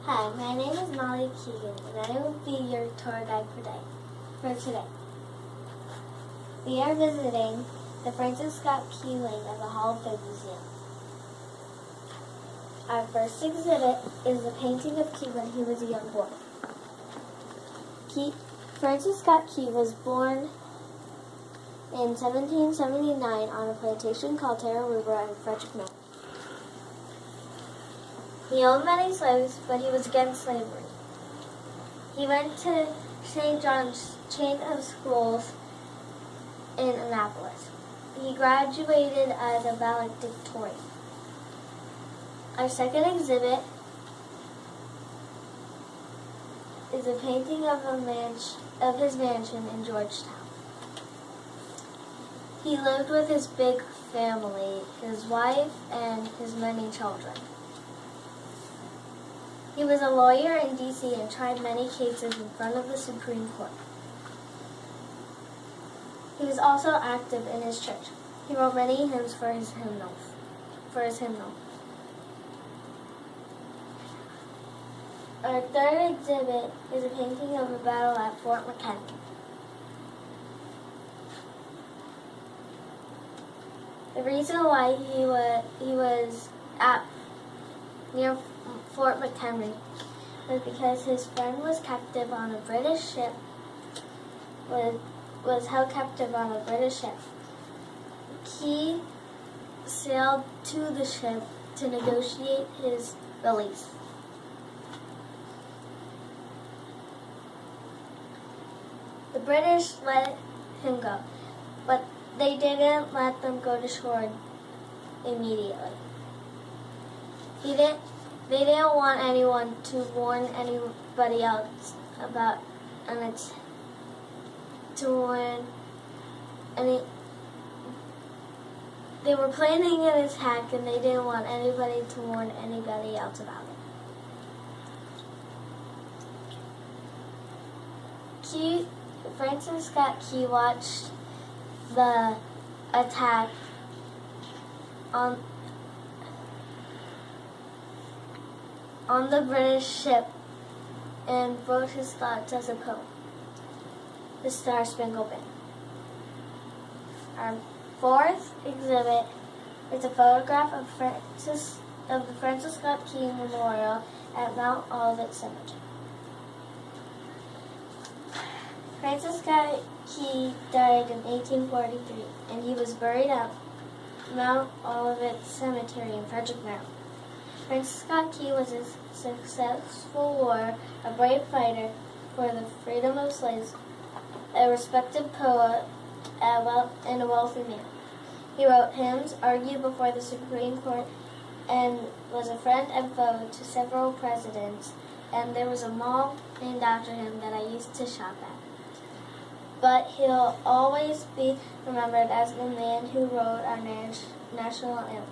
Hi, my name is Molly Keegan, and I will be your tour guide for today. We are visiting the Francis Scott Key Wing of the Hall of Fame Museum. Our first exhibit is a painting of Key when he was a young boy. Francis Scott Key was born in 1779 on a plantation called Tararua in Frederick, Maryland. He owned many slaves, but he was against slavery. He went to St. John's chain of schools in Annapolis. He graduated as a valedictorian. Our second exhibit is a painting of his mansion in Georgetown. He lived with his big family, his wife, and his many children. He was a lawyer in D.C. and tried many cases in front of the Supreme Court. He was also active in his church. He wrote many hymns for his hymnal. Our third exhibit is a painting of a battle at Fort McHenry. The reason why he was at near Fort McHenry was because his friend was captive on a British ship. Was held captive on a British ship. He sailed to the ship to negotiate his release. The British let him go, but they didn't let them go to shore immediately. They didn't want anyone to warn anybody else about They were planning an attack and they didn't want anybody to warn anybody else about it. Francis Scott Key watched the attack on the British ship and wrote his thoughts as a poem, The Star-Spangled Banner. Our fourth exhibit is a photograph of the Francis Scott Key Memorial at Mount Olivet Cemetery. Francis Scott Key died in 1843, and he was buried at Mount Olivet Cemetery in Frederick, Maryland. Francis Scott Key was a successful warrior, a brave fighter for the freedom of slaves, a respected poet, and a wealthy man. He wrote hymns, argued before the Supreme Court, and was a friend and foe to several presidents, and there was a mall named after him that I used to shop at. But he'll always be remembered as the man who wrote our national anthem.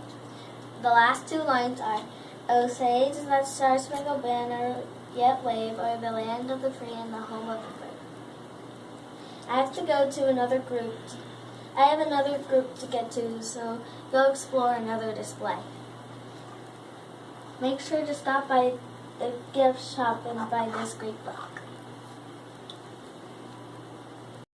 The last two lines are, "O say, does that star-spangled banner yet wave o'er the land of the free and the home of the brave?" I have to go to another group. I have another group to get to, so go explore another display. Make sure to stop by the gift shop and buy this great book.